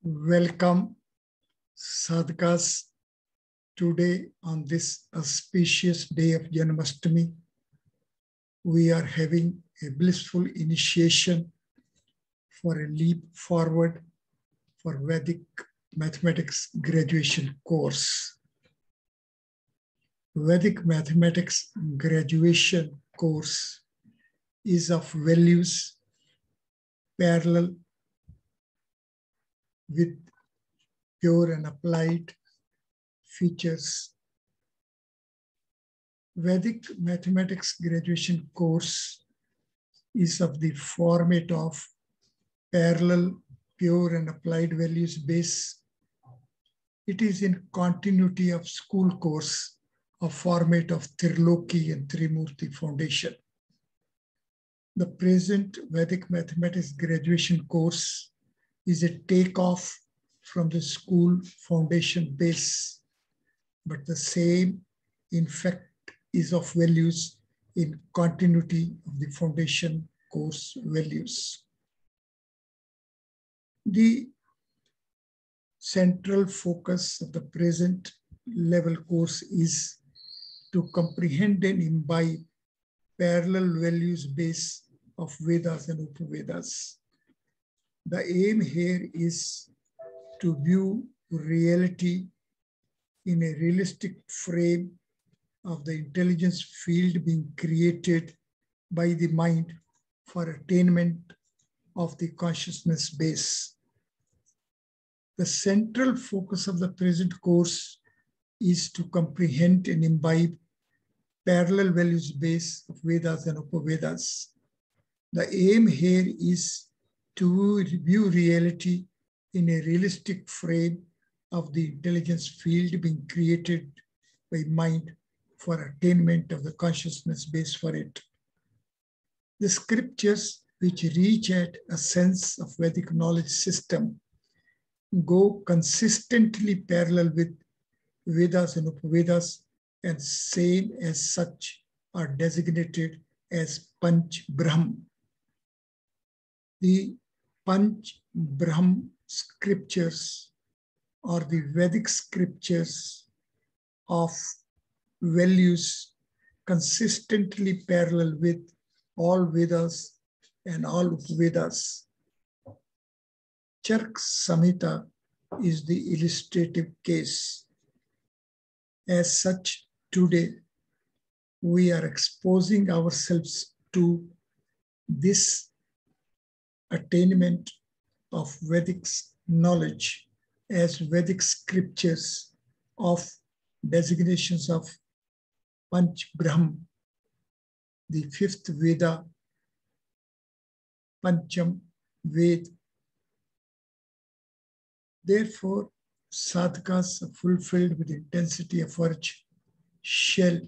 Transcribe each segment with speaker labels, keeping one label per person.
Speaker 1: Welcome, sadhakas. Today, on this auspicious day of Janmashtami, we are having a blissful initiation for a leap forward for Vedic mathematics graduation course. Vedic mathematics graduation course is of values parallel with pure and applied features. Vedic mathematics graduation course is of the format of parallel, pure and applied values base. It is in continuity of school course of format of Triloki and Trimurti Foundation. The present Vedic mathematics graduation course is a takeoff from the school foundation base, but the same, in fact, is of values in continuity of the foundation course values. The central focus of the present level course is to comprehend and imbibe parallel values base of Vedas and Upavedas. The aim here is to view reality in a realistic frame of the intelligence field being created by the mind for attainment of the consciousness base. The central focus of the present course is to comprehend and imbibe parallel values base of Vedas and Upavedas. The aim here is to view reality in a realistic frame of the intelligence field being created by mind for attainment of the consciousness base for it. The scriptures which reach at a sense of Vedic knowledge system go consistently parallel with Vedas and Upavedas, and same as such are designated as Panch Brahm. The Panch Brahm scriptures or the Vedic scriptures of values consistently parallel with all Vedas and all Upavedas. Chark Samhita is the illustrative case. As such, today we are exposing ourselves to this attainment of Vedic knowledge as Vedic scriptures of designations of Panch Brahm, the fifth Veda, Pancham Ved. Therefore, sadhakas fulfilled with intensity of urge shall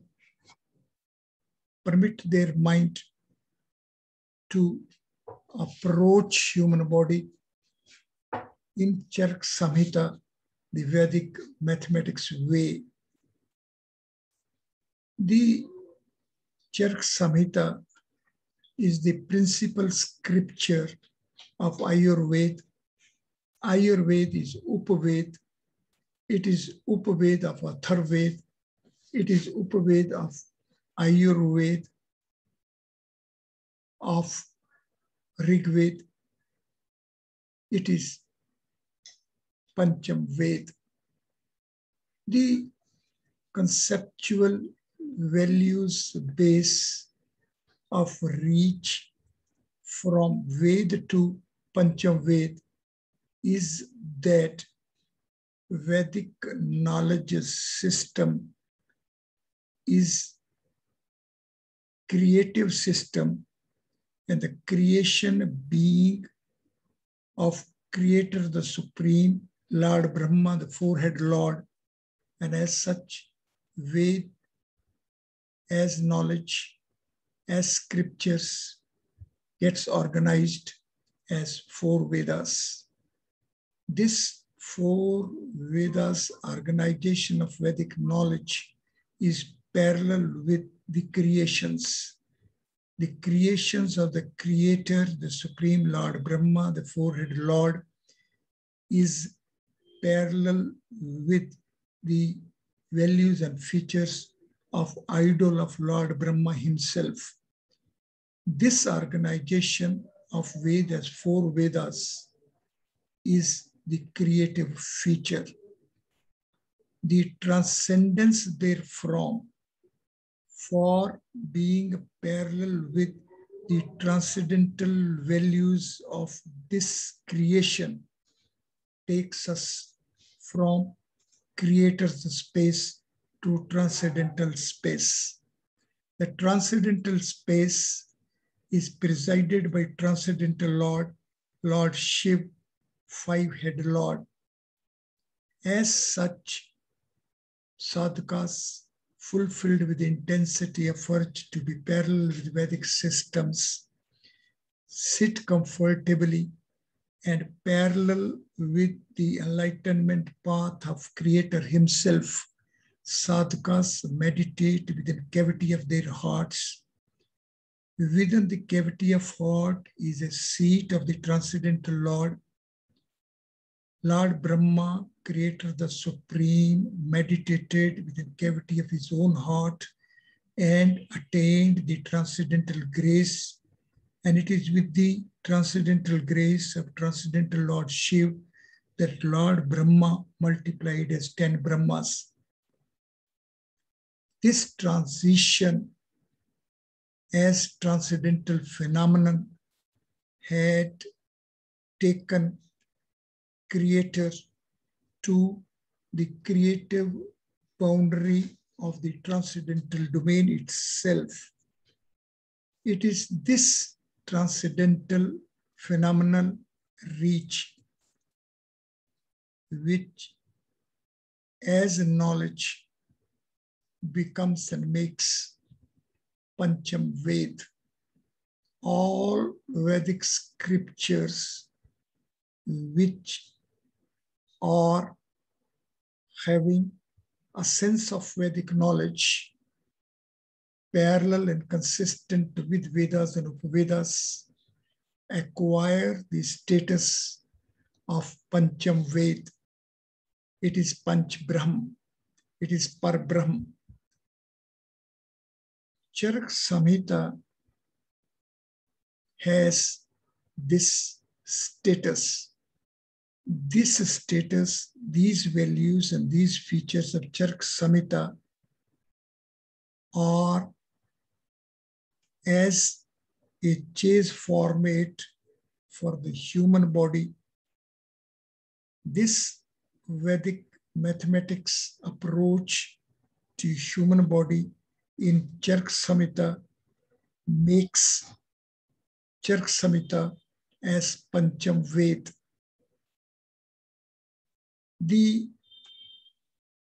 Speaker 1: permit their mind to approach human body in Chark Samhita, the Vedic mathematics way. The Chark Samhita is the principal scripture of Ayurveda. Ayurveda is Upaved. It is Upaved of Atharved. It is Upaved of Ayurveda, of Rigved. It is Pancham Ved. The conceptual values base of reach from Ved to Pancham Ved is that Vedic knowledge system is creative system, and the creation being of Creator, the Supreme, Lord Brahma, the four-head Lord, and as such, Ved as knowledge, as scriptures, gets organized as four Vedas. This four Vedas organization of Vedic knowledge is parallel with the creations of the Creator, the Supreme Lord Brahma, the four-head Lord, is parallel with the values and features of idol of Lord Brahma himself. This organization of Vedas, 4 Vedas, is the creative feature. The transcendence therefrom for being parallel with the transcendental values of this creation takes us from creator's space to transcendental space. The transcendental space is presided by transcendental Lord, Lord Shiv, 5-head Lord. As such, sadhakas fulfilled with intensity effort to be parallel with Vedic systems sit comfortably and parallel with the enlightenment path of Creator himself. Sadhakas meditate within the cavity of their hearts. Within the cavity of heart is a seat of the transcendental Lord. Lord Brahma, Creator the Supreme, meditated within the cavity of his own heart and attained the transcendental grace. And it is with the transcendental grace of transcendental Lord Shiv that Lord Brahma multiplied as 10 Brahmas. This transition as transcendental phenomenon had taken Creator to the creative boundary of the transcendental domain itself. It is this transcendental phenomenal reach which, as knowledge, becomes and makes Pancham Ved. All Vedic scriptures which are having a sense of Vedic knowledge, parallel and consistent with Vedas and Upavedas, acquire the status of Pancham Ved. It is Panch Brahm. It is Par Brahm. Charak Samhita has this status. This status, these values and these features of Charak Samhita are as a chase format for the human body. This Vedic mathematics approach to human body in Charak Samhita makes Charak Samhita as Pancham Ved. The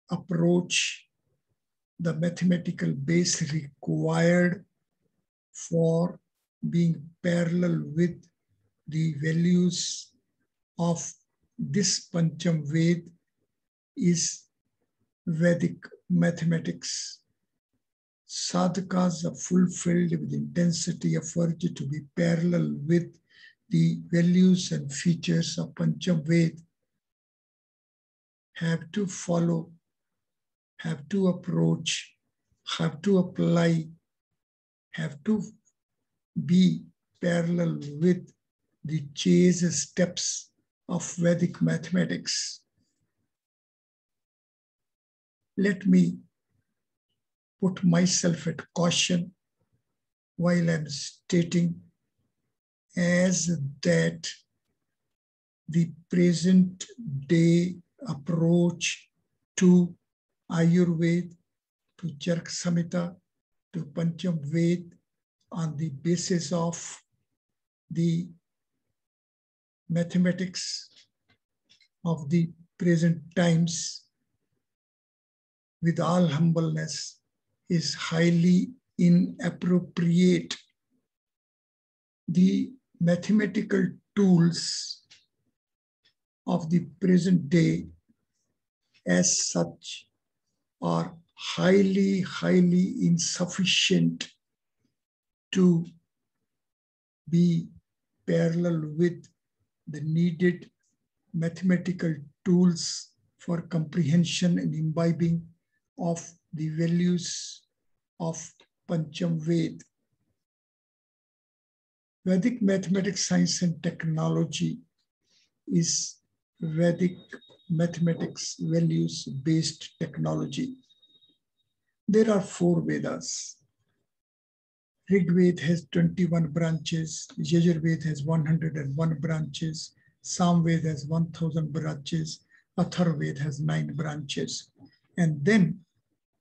Speaker 1: approach, the mathematical base required for being parallel with the values of this Pancham Ved is Vedic mathematics. Sadhakas are fulfilled with intensity of urge to be parallel with the values and features of Pancham Ved have to follow, have to approach, have to apply, have to be parallel with the chase steps of Vedic mathematics. Let me put myself at caution while I'm stating as that the present day approach to Ayurveda, to Charak Samhita, to Pancham Ved on the basis of the mathematics of the present times, with all humbleness, is highly inappropriate. The mathematical tools of the present day as such are highly insufficient to be parallel with the needed mathematical tools for comprehension and imbibing of the values of Pancham Ved. Vedic mathematics, science, and technology is Vedic mathematics values-based technology. There are 4 Vedas. Rig Veda has 21 branches, Yajur Veda has 101 branches, Sam Veda has 1000 branches, Athar Veda has 9 branches. And then,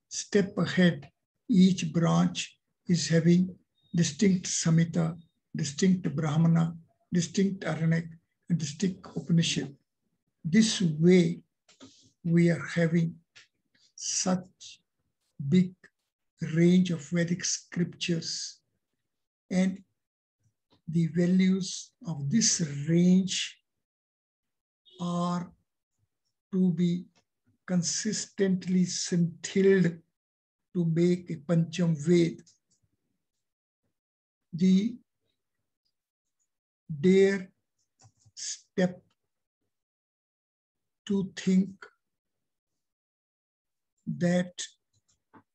Speaker 1: step ahead, each branch is having distinct Samhita, distinct Brahmana, distinct Aranak, and distinct Upanishad. This way, we are having such big range of Vedic scriptures, and the values of this range are to be consistently scintilled to make a Pancham Ved. The dare step to think that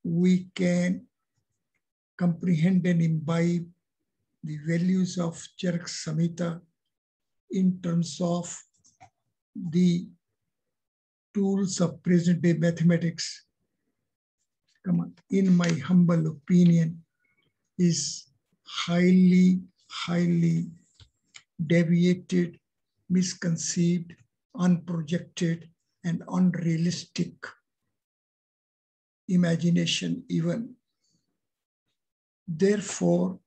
Speaker 1: we can comprehend and imbibe the values of Charak Samhita in terms of the tools of present-day mathematics, in my humble opinion, is highly deviated, misconceived, unprojected, and unrealistic imagination even. Therefore,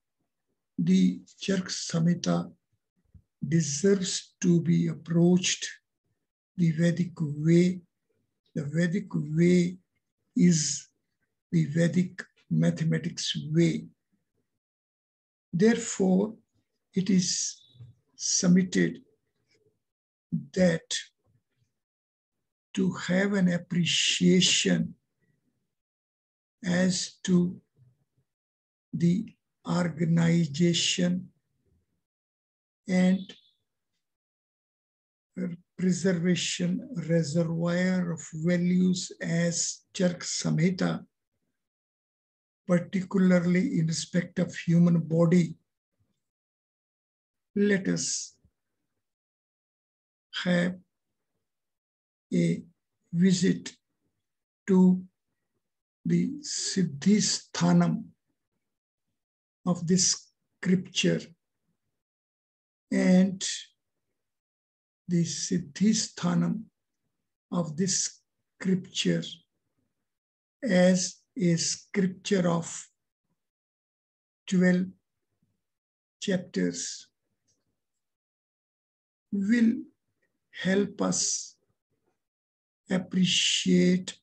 Speaker 1: the Charak Samhita deserves to be approached the Vedic way. The Vedic way is the Vedic mathematics way. Therefore, it is submitted that to have an appreciation as to the organization and preservation reservoir of values as Charak Samhita, particularly in respect of human body, let us have a visit to the Siddhisthanam of this scripture, and the Siddhisthanam of this scripture as a scripture of 12 chapters will help us appreciate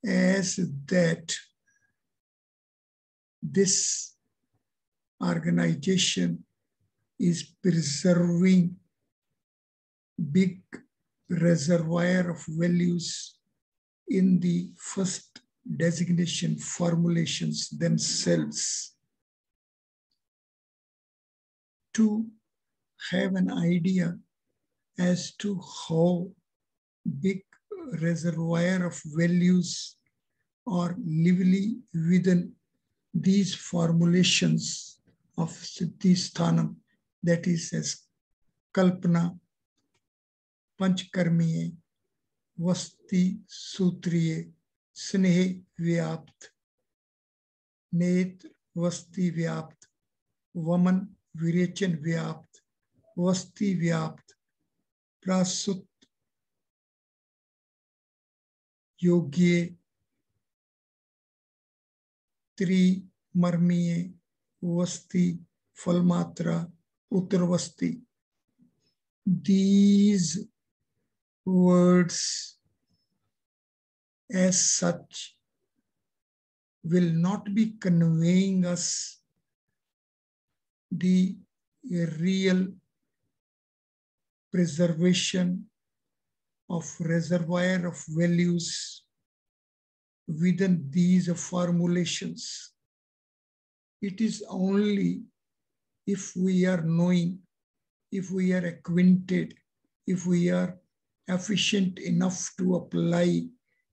Speaker 1: as that this organization is preserving big reservoir of values in the first designation formulations themselves. To have an idea as to how big reservoir of values are lively within these formulations of Siddhisthanam, that is as Kalpana, Panchkarmiye, Vasti Sutriye, Snehe Vyapt, Netra Vasti Vyapt, Vaman Virechan Vyapt, Vasti Vyapt, Prasut Yogye, Tri Marmiye, Vasti Falmatra, Uttarvasti. These words as such will not be conveying us the real preservation of reservoir of values within these formulations. It is only if we are knowing, if we are acquainted if we are efficient enough to apply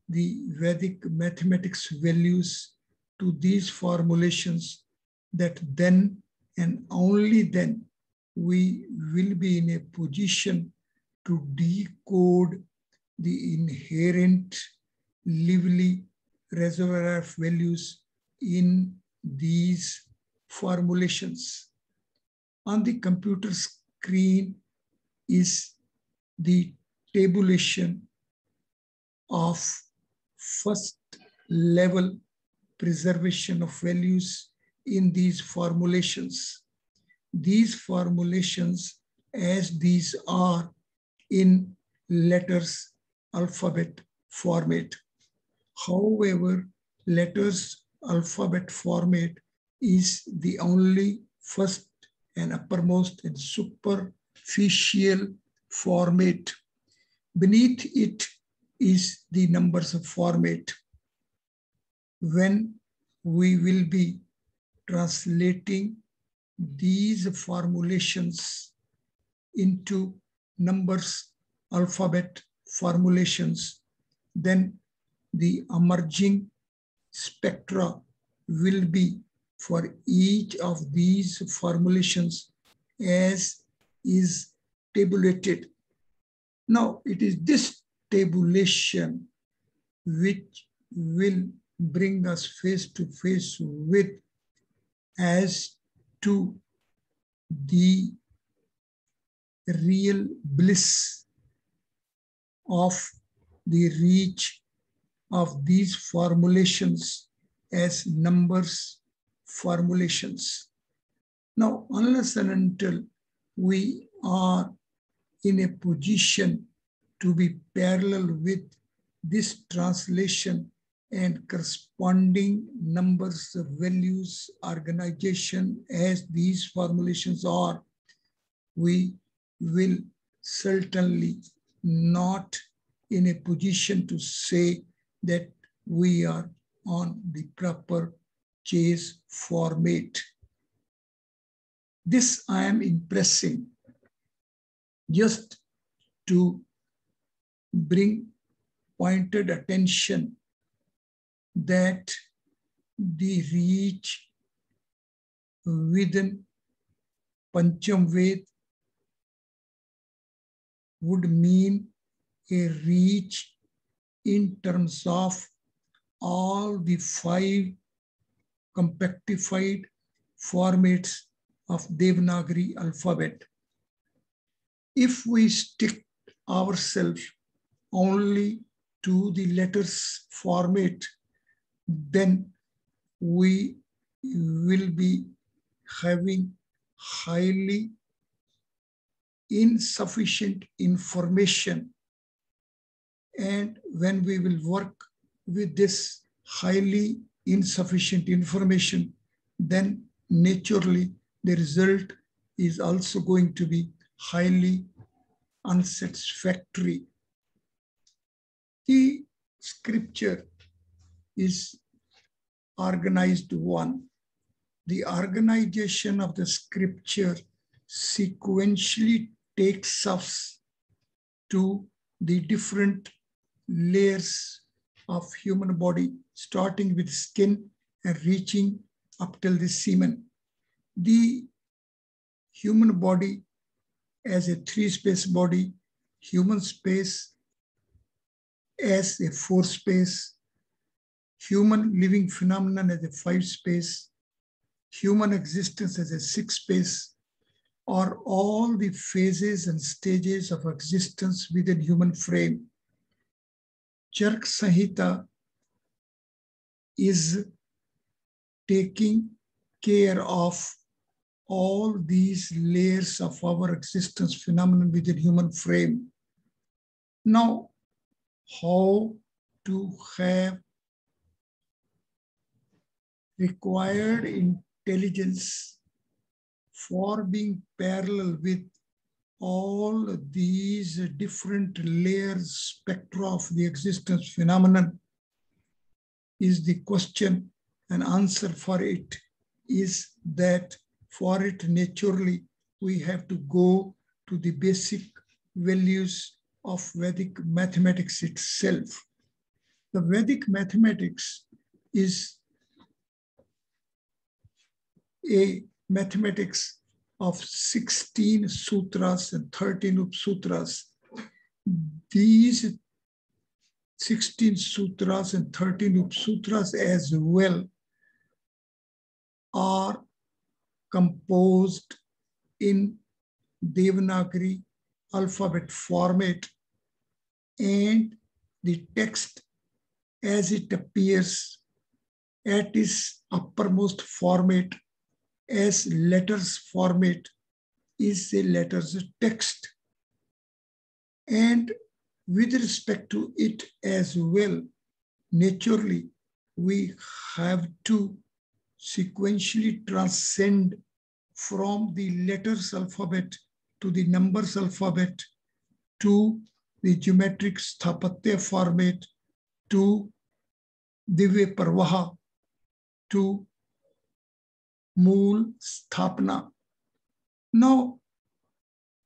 Speaker 1: the Vedic mathematics values to these formulations, that then and only then we will be in a position to decode the inherent lively reservoir of values in these formulations. On the computer screen is the tabulation of first level preservation of values in these formulations. These formulations, as these are in letters alphabet format. However, letters alphabet format is the only first and uppermost and superficial format. Beneath it is the numbers of format. When we will be translating these formulations into numbers alphabet formulations, then the emerging spectra will be for each of these formulations as is tabulated. Now, it is this tabulation which will bring us face to face with as to the real bliss of the reach of these formulations as numbers formulations. Now, unless and until we are in a position to be parallel with this translation and corresponding numbers of values organization as these formulations are, we will certainly not in a position to say that we are on the proper chase format. This I am impressing just to bring pointed attention that the reach within Pancham Ved would mean a reach in terms of all the 5 compactified formats of Devanagari alphabet. If we stick ourselves only to the letters format, then we will be having highly insufficient information. And when we will work with this highly insufficient information, then naturally the result is also going to be highly unsatisfactory. The scripture is organized one. The organization of the scripture sequentially takes us to the different layers of human body, starting with skin and reaching up till the semen. The human body as a 3-space body, human space as a 4-space, human living phenomenon as a 5-space, human existence as a 6-space, are all the phases and stages of existence within human frame. Charak Samhita is taking care of all these layers of our existence phenomenon within human frame. Now, how to have required intelligence for being parallel with all these different layers, spectra of the existence phenomenon is the question, and answer for it is that for it naturally we have to go to the basic values of Vedic mathematics itself. The Vedic mathematics is a mathematics of 16 sutras and 13 upsutras. These 16 sutras and 13 upsutras as well are composed in Devanagari alphabet format, and the text as it appears at its uppermost format as letters format is a letters text. And with respect to it as well, naturally, we have to sequentially transcend from the letters alphabet to the numbers alphabet to the geometric sthapatya format to Divya Parvaha to Mool Sthapana. Now,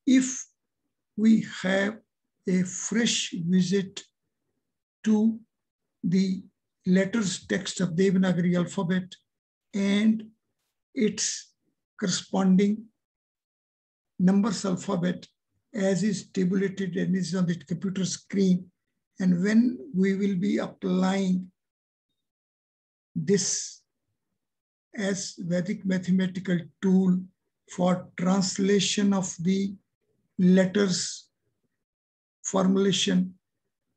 Speaker 1: if we have a fresh visit to the letters text of Devanagari alphabet and its corresponding numbers alphabet as is tabulated and is on the computer screen, and when we will be applying this as Vedic mathematical tool for translation of the letters formulation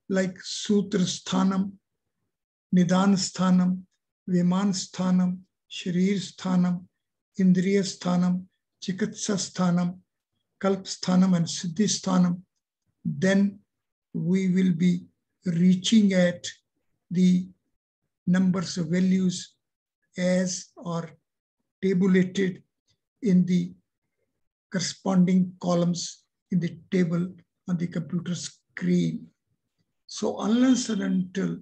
Speaker 1: like Sutra Sthanam, Nidan Sthanam, Viman Sthanam, Sharir Sthanam, Indriya Sthanam, Chikitsa Sthanam, Kalp Sthanam and Siddhi Sthanam, then we will be reaching at the numbers of values as are tabulated in the corresponding columns in the table on the computer screen. So unless and until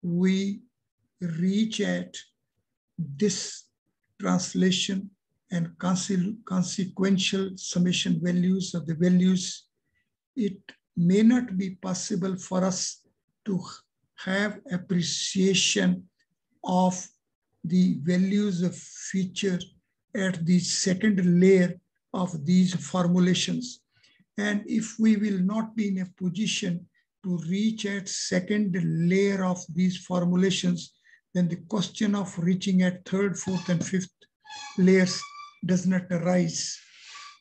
Speaker 1: we reach at this translation and consequential summation values of the values, it may not be possible for us to have appreciation of the values of feature at the second layer of these formulations. And if we will not be in a position to reach at second layer of these formulations, then the question of reaching at third, fourth, and fifth layers does not arise.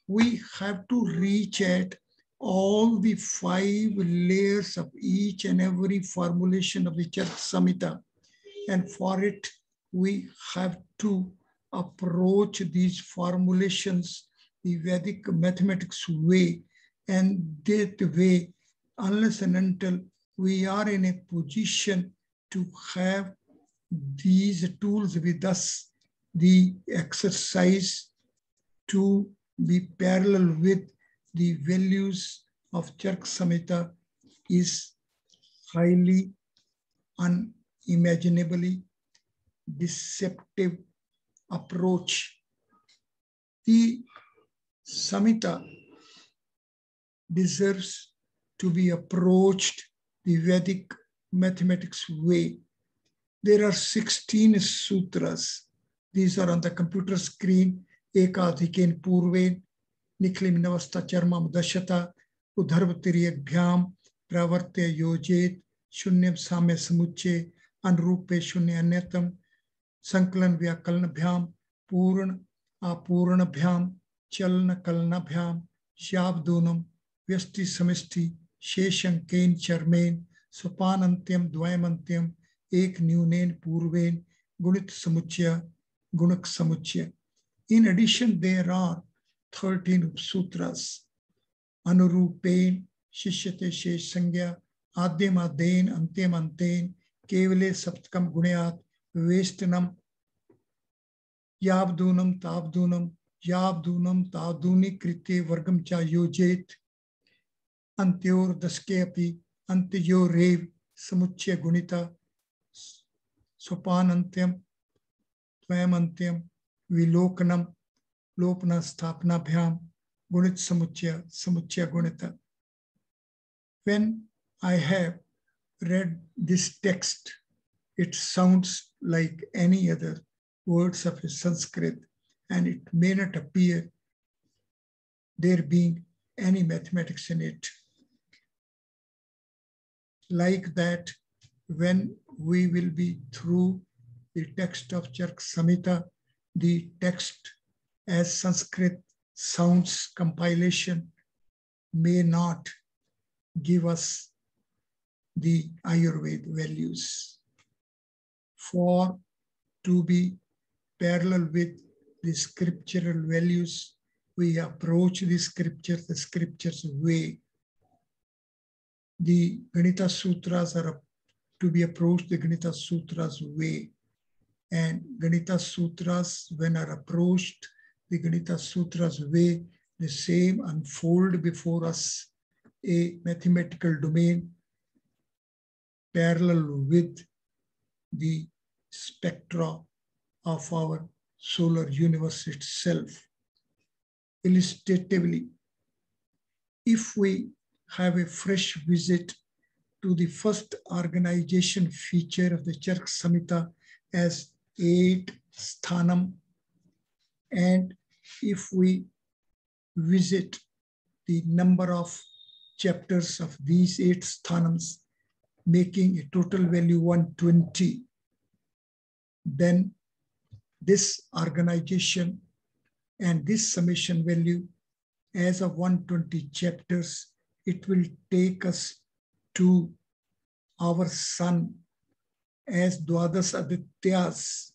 Speaker 1: We have to reach at all the 5 layers of each and every formulation of the Charaka Samhita. And for it, we have to approach these formulations the Vedic mathematics way. And that way, unless and until we are in a position to have these tools with us, the exercise to be parallel with the values of Charaka Samhita is highly unimaginably deceptive approach. The Samhita deserves to be approached the Vedic mathematics way. There are 16 sutras. These are on the computer screen. Ekadhiken purven, niklim navasta charmam dashata, udharvatiriyabhyam, pravartya yojet, shunyam samya samuche, anrupe shunya anyatam, sankalan vyakalnabhyam, purna apurnabhyam, chalna kalnabhyam, shabdunam, vyasti samisti, shesham kain charmain, sopanantyam dvayamantyam, ek nyunen purven, gunit samuchya, gunak samuchya. In addition, there are 13 sutras. Anurupen, Shishyate Shesh Sangya, Adyam Aden, Antyam Anten, Kevale Saptakam Gunyat, Vestanam, Yabdunam Tabdunam, Yabdunam Taduni Krite Vargam Cha Yojet, Antyor Daskeapi, Antyo Rev, Samuchya Gunita, Sopan Antyam, Tvayam Antyam, Vilokanam, Lopana Sthapana Bhyam, Gunit Samuchya, Samuchya Gunita. When I have read this text, it sounds like any other words of a Sanskrit, and it may not appear there being any mathematics in it. Like that, when we will be through the text of Chark Samhita, the text as Sanskrit sounds compilation may not give us the Ayurveda values. For to be parallel with the scriptural values, we approach the scriptures way. The Ganita Sutras are to be approached the Ganita Sutras way. And Ganita Sutras, when are approached the Ganita Sutras way, the same unfold before us a mathematical domain parallel with the spectra of our solar universe itself. Illustratively, if we have a fresh visit to the first organization feature of the Chark Samhita as 8 sthanam, and if we visit the number of chapters of these 8 sthanams, making a total value 120, then this organization and this summation value as of 120 chapters, it will take us to our sun as Dwadas Adityas,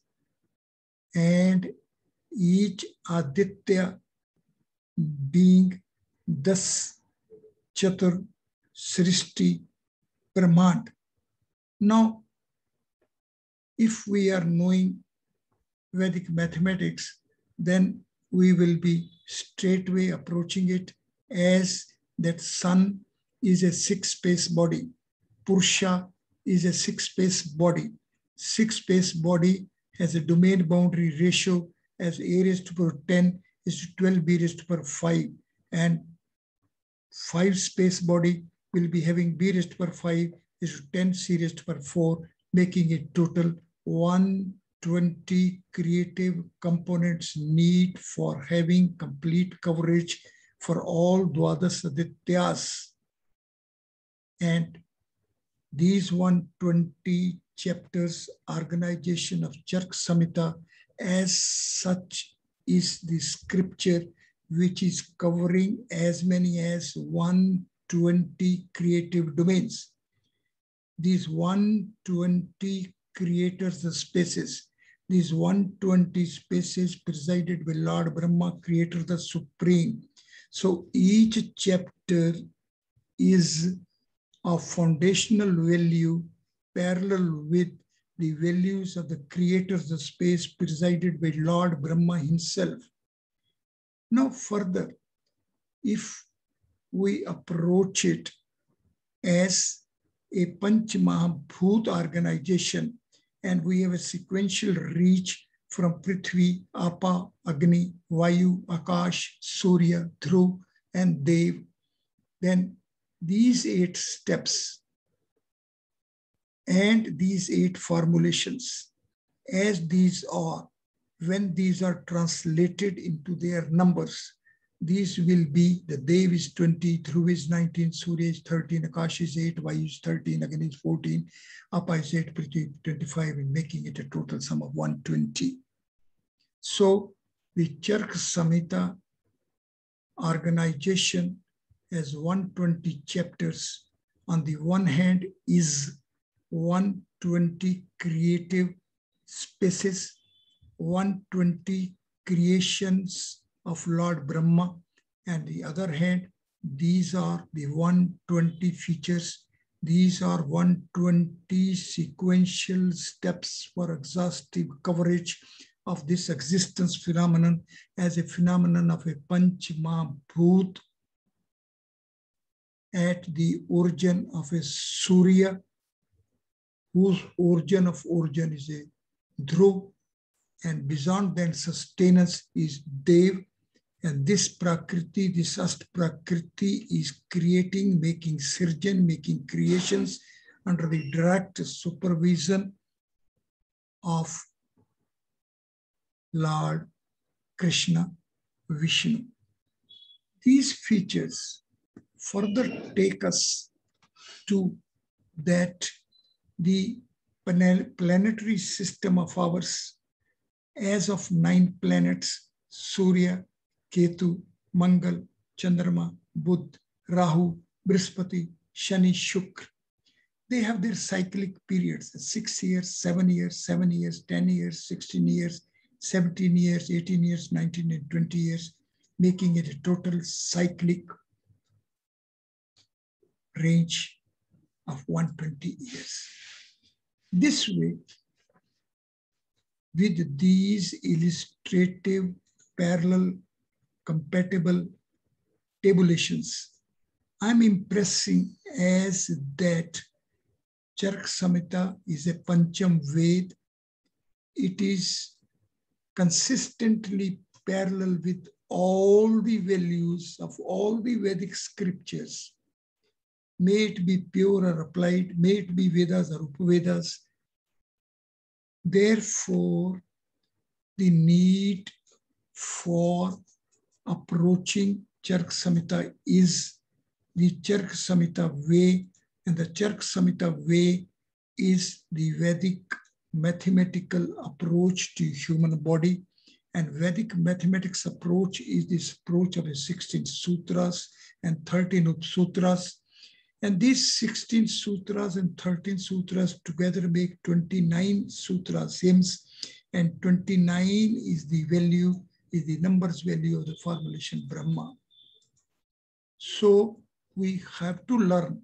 Speaker 1: and each Aditya being Das Chatur Srishti Brahmand. Now, if we are knowing Vedic mathematics, then we will be straightway approaching it as that sun is a 6-space body. Purusha is a 6-space body. 6-space body has a domain boundary ratio as A raised to power 10 is to 12 B raised to power 5. And 5-space body will be having B raised to power 5 is to 10 C raised to power 4, making it total 120 creative components need for having complete coverage for all Dwadas Adityas. And these 120 chapters organization of Chark Samhita as such is the scripture which is covering as many as 120 creative domains. These 120 creators of spaces, these 120 spaces presided by Lord Brahma, creator the supreme. So each chapter is of foundational value parallel with the values of the creators of space presided by Lord Brahma himself. Now further, if we approach it as a Panch Mahabhut organization, and we have a sequential reach from Prithvi, Apa, Agni, Vayu, Akash, Surya, Dhruv, and Dev, then these 8 steps and these 8 formulations, as these are, when these are translated into their numbers, these will be the Dev is 20, Dhruv is 19, Surya is 13, Akash is 8, Vayu is 13, Agni is 14, Apa is 8, Prithvi 25, and making it a total sum of 120. So the Chark Samhita organization has 120 chapters. On the one hand is 120 creative spaces, 120 creations of Lord Brahma, and the other hand, these are the 120 features. These are 120 sequential steps for exhaustive coverage of this existence phenomenon as a phenomenon of a Panch Mahabhut at the origin of a Surya, whose origin of origin is a Dhruv, and beyond that sustenance is Dev, And this Prakriti, this Ast Prakriti is creating, making surgeon, making creations under the direct supervision of Lord Krishna, Vishnu. These features further take us to that the planetary system of ours, as of 9 planets, Surya, Ketu, Mangal, Chandrama, Buddha, Rahu, Brihaspati, Shani, Shukra. They have their cyclic periods, 6 years, 7 years, 7 years, 10 years, 16 years, 17 years, 18 years, 19 and 20 years, making it a total cyclic range of 120 years. This way, with these illustrative, parallel, compatible tabulations, I'm impressing as that Charak Samhita is a Pancham Ved. It is consistently parallel with all the values of all the Vedic scriptures. May it be pure or applied, may it be Vedas or Upavedas. Therefore, the need for approaching Charak Samhita is the Charak Samhita way, and the Charak Samhita way is the Vedic mathematical approach to human body. And Vedic mathematics approach is this approach of the 16 sutras and 13 Upsutras. And these 16 sutras and 13 sutras together make 29 sutras, hymns, and 29 is the value, is the numbers value of the formulation Brahma. So we have to learn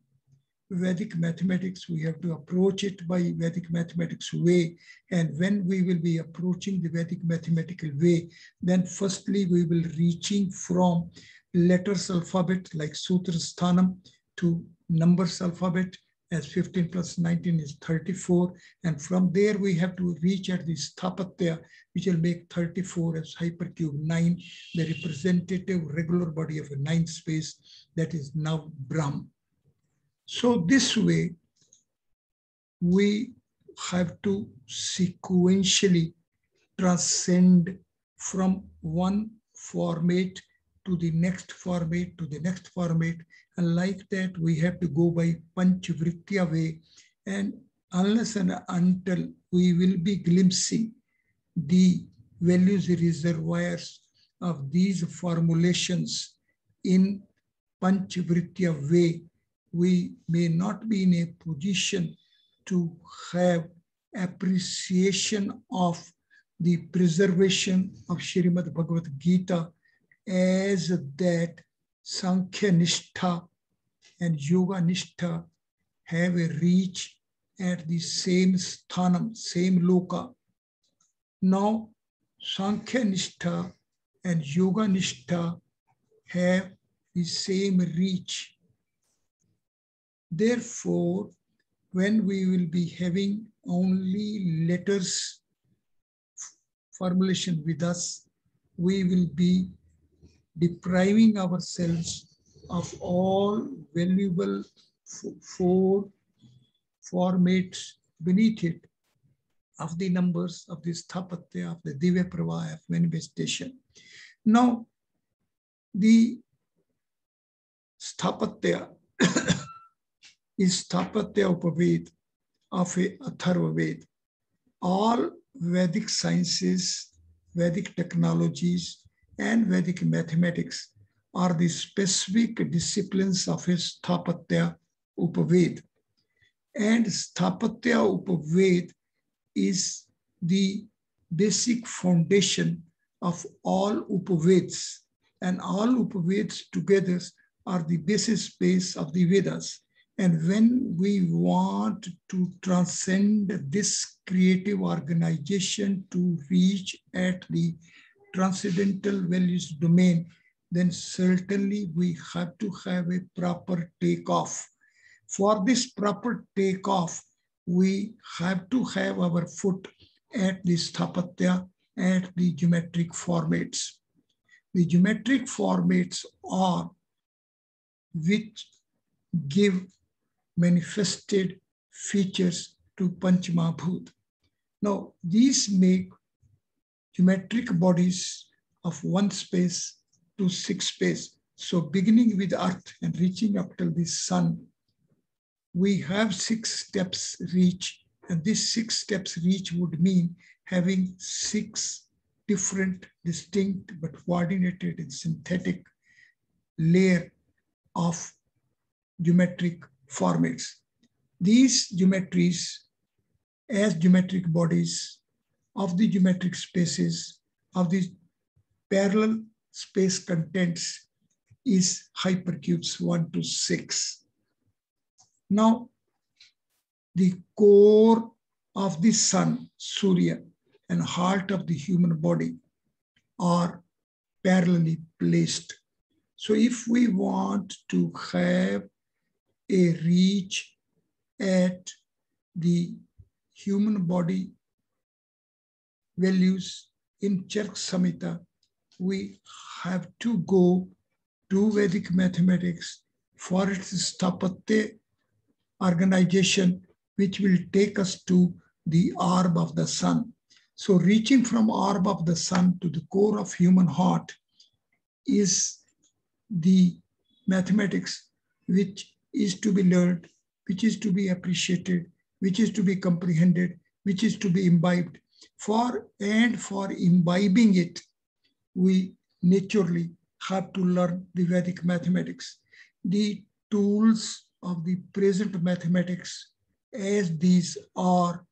Speaker 1: Vedic mathematics. We have to approach it by Vedic mathematics way. And when we will be approaching the Vedic mathematical way, then firstly we will reaching from letters alphabet like Sutra Sthanam to numbers alphabet, as 15 plus 19 is 34. And from there we have to reach at the Sthapatya, which will make 34 as hypercube 9, the representative regular body of a 9 space, that is now Brahm. So this way, we have to sequentially transcend from one format to the next format, to the next format. And like that, we have to go by Panchvritya way. And unless and until we will be glimpsing the values reservoirs of these formulations in Panchvritya way, we may not be in a position to have appreciation of the preservation of Srimad Bhagavad Gita, as that Sankhya Nishtha and Yoga Nishtha have a reach at the same sthanam, same loka. Now, Sankhya Nishtha and Yoga Nishtha have the same reach. Therefore, when we will be having only letters formulation with us, we will be depriving ourselves of all valuable 4 formats beneath it, of the numbers, of the Sthapatya, of the Divya Pravaya, of manifestation. Now, the Sthapatya is Sthapatya Upaved of a Atharva Ved. All Vedic sciences, Vedic technologies, and Vedic mathematics are the specific disciplines of a Sthapatya Upaved. And Sthapatya Upaved is the basic foundation of all Upaveds. And all Upaveds together are the basis base of the Vedas. And when we want to transcend this creative organization to reach at the transcendental values domain, then certainly we have to have a proper takeoff. For this proper takeoff, we have to have our foot at the Sthapatya, at the geometric formats. The geometric formats are which give manifested features to Panchmabhut. Now, these make geometric bodies of 1 space to 6 space. So beginning with Earth and reaching up till the Sun, we have 6 steps reach, and these 6 steps reach would mean having 6 different, distinct, but coordinated and synthetic layer of geometric formats. These geometries as geometric bodies of the geometric spaces of the parallel space contents is hypercubes 1 to 6. Now, the core of the sun, Surya, and heart of the human body are parallelly placed. So if we want to have a reach at the human body values in Chark Samhita, we have to go to Vedic mathematics for its Sthapatya organization, which will take us to the orb of the sun. So reaching from orb of the sun to the core of human heart is the mathematics which is to be learned, which is to be appreciated, which is to be comprehended, which is to be imbibed. For imbibing it, we naturally have to learn the Vedic mathematics. The tools of the present mathematics, as these are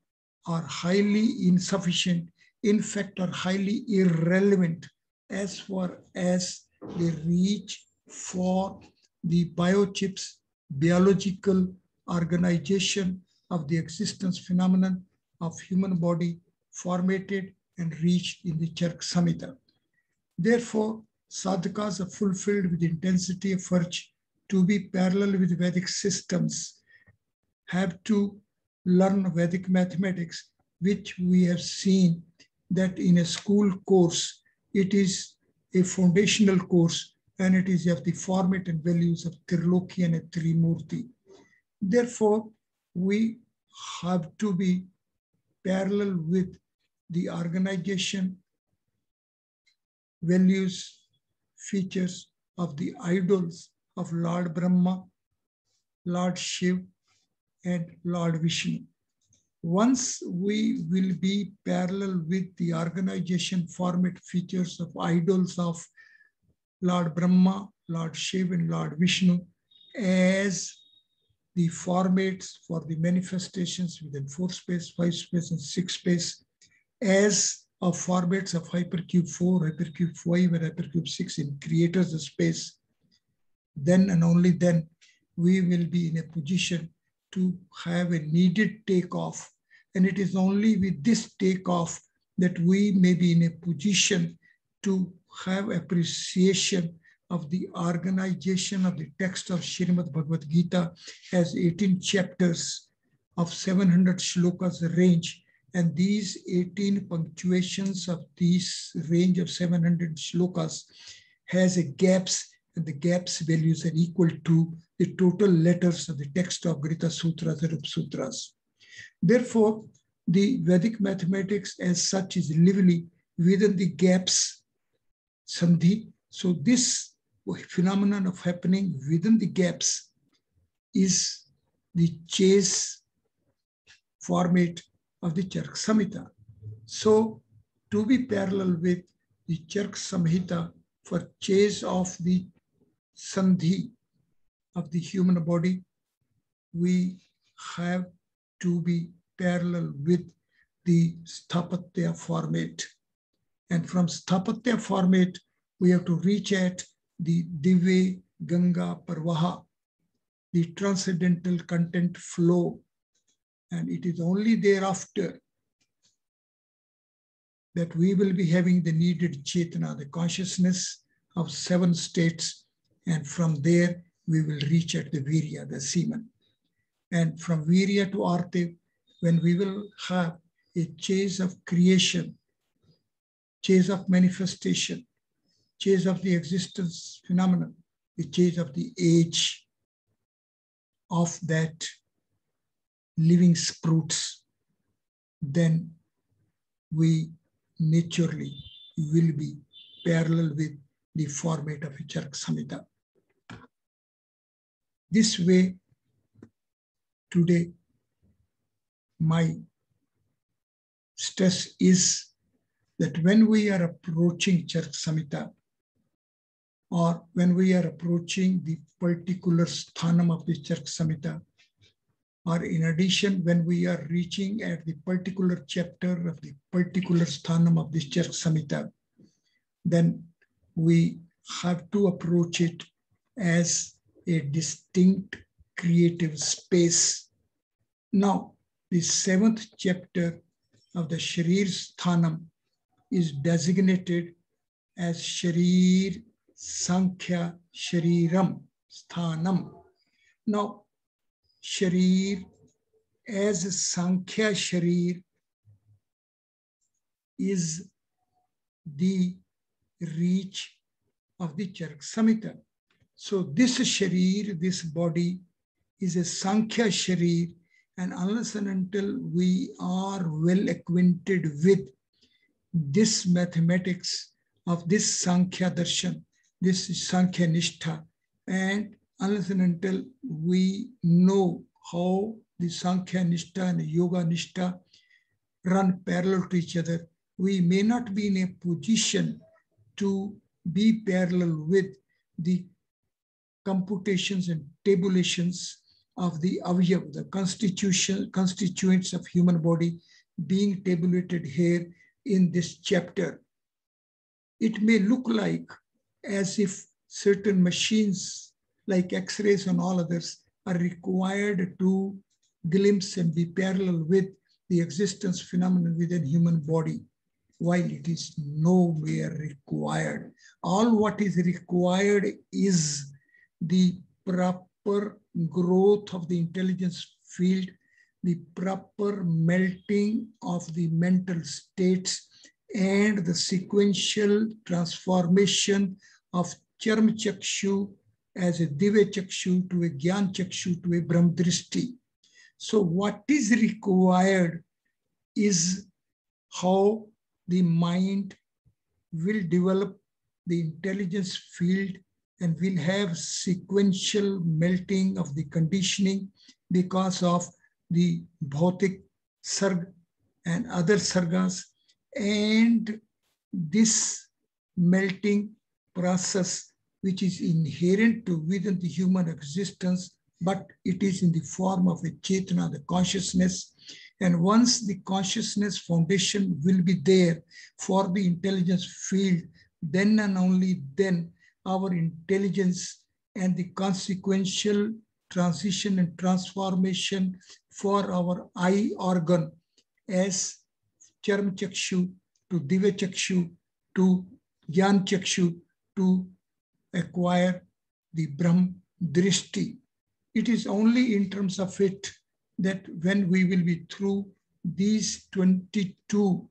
Speaker 1: highly insufficient, in fact are highly irrelevant as far as they reach for the biochips, biological organization of the existence phenomenon of human body formatted and reached in the Chark Samhita. Therefore, sadhakas are fulfilled with intensity of urge to be parallel with Vedic systems, have to learn Vedic mathematics, which we have seen that in a school course, it is a foundational course, and it is of the format and values of Trilokya and Trimurti. Therefore, we have to be parallel with the organization, values, features of the idols of Lord Brahma, Lord Shiv, and Lord Vishnu. Once we will be parallel with the organization, format, features of idols of Lord Brahma, Lord Shiv, and Lord Vishnu as the formats for the manifestations within 4 space, 5 space, and 6 space, as of formats of hypercube 4, hypercube 5, and hypercube 6 in creators of space, then and only then we will be in a position to have a needed takeoff. And it is only with this takeoff that we may be in a position to have appreciation of the organization of the text of Srimad Bhagavad Gita as 18 chapters of 700 shlokas range. And these 18 punctuations of this range of 700 shlokas has a gaps, and the gaps values are equal to the total letters of the text of Grita Sutras and Upsutras. Therefore, the Vedic mathematics as such is lively within the gaps, sandhi. So this phenomenon of happening within the gaps is the chase format of the Chark Samhita. So to be parallel with the Chark Samhita for chase of the sandhi of the human body, we have to be parallel with the Sthapatya format. And from Sthapatya format, we have to reach at the Divya Ganga Parvaha, the transcendental content flow. And it is only thereafter that we will be having the needed Chetana, the consciousness of 7 states. And from there, we will reach at the Virya, the semen. And from Virya to Artha, when we will have a chase of creation, chase of manifestation, change of the existence phenomenon, the change of the age of that living sprouts, then we naturally will be parallel with the format of a Chark Samhita. This way, today, my stress is that when we are approaching Chark Samhita, or when we are approaching the particular sthanam of the Chark Samhita, or in addition, when we are reaching at the particular chapter of the particular sthanam of this Chark Samhita, then we have to approach it as a distinct creative space. Now, the 7th chapter of the Sharir Sthanam is designated as Sharir Sankhya Shariram Sthanam. Now, Sharir as Sankhya Sharir is the reach of the Chark Samhita. So this Sharir, this body, is a Sankhya Sharir, and unless and until we are well acquainted with this mathematics of this Sankhya Darshan, this Sankhya Nishtha, and unless and until we know how the Sankhya Nishtha and Yoga Nishtha run parallel to each other, we may not be in a position to be parallel with the computations and tabulations of the avyav, the constituents of human body being tabulated here in this chapter. It may look like as if certain machines like X-rays and all others are required to glimpse and be parallel with the existence phenomenon within human body, while it is nowhere required. All what is required is the proper growth of the intelligence field, the proper melting of the mental states, and the sequential transformation of Charm Chakshu as a Divya Chakshu to a Gyan Chakshu to a Brahm Drishti. So what is required is how the mind will develop the intelligence field and will have sequential melting of the conditioning because of the bhautik sarg and other sargas. And this melting process, which is inherent to within the human existence, but it is in the form of a chetana, the consciousness. And once the consciousness foundation will be there for the intelligence field, then and only then our intelligence and the consequential transition and transformation for our eye organ as Charm Chakshu to Divya Chakshu to Gyan Chakshu to acquire the Brahm Drishti. It is only in terms of it that when we will be through these 22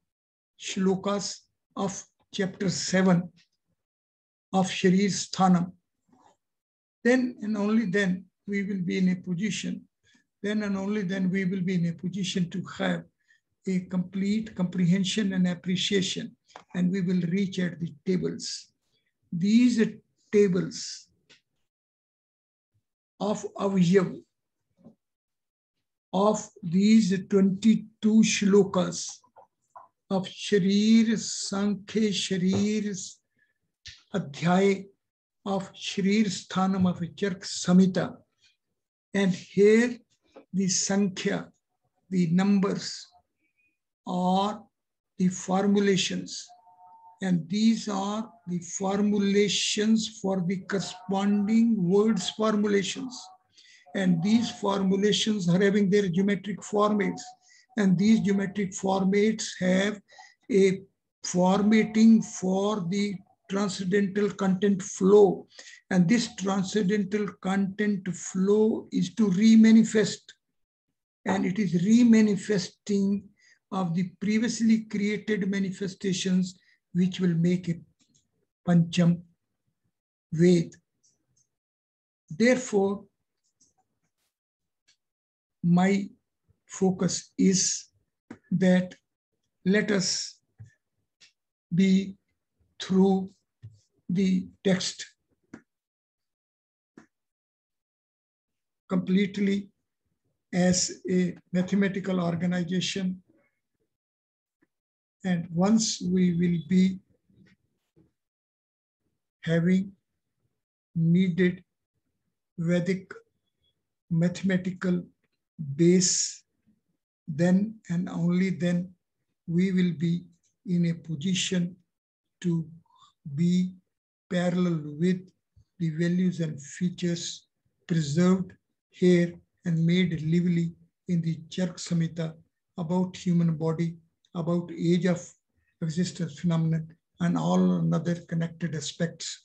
Speaker 1: shlokas of chapter 7 of Sharir Sthanam, then and only then we will be in a position, then and only then we will be in a position to have a complete comprehension and appreciation, and we will reach at the tables. These tables of avyav, of these 22 shlokas of Sharir Sankhya Sharir Adhyay of Sharir Sthanam of Chark Samhita. And here the Sankhya, the numbers, are the formulations. And these are the formulations for the corresponding words formulations. And these formulations are having their geometric formats. And these geometric formats have a formatting for the transcendental content flow. And this transcendental content flow is to remanifest. And it is remanifesting of the previously created manifestations which will make a Pancham Ved. Therefore, my focus is that let us be through the text completely as a mathematical organization. And once we will be having needed Vedic mathematical base, then and only then we will be in a position to be parallel with the values and features preserved here and made lively in the Chark Samhita about human body, about age of existence phenomenon, and all other connected aspects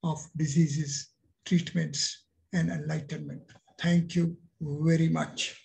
Speaker 1: of diseases, treatments, and enlightenment. Thank you very much.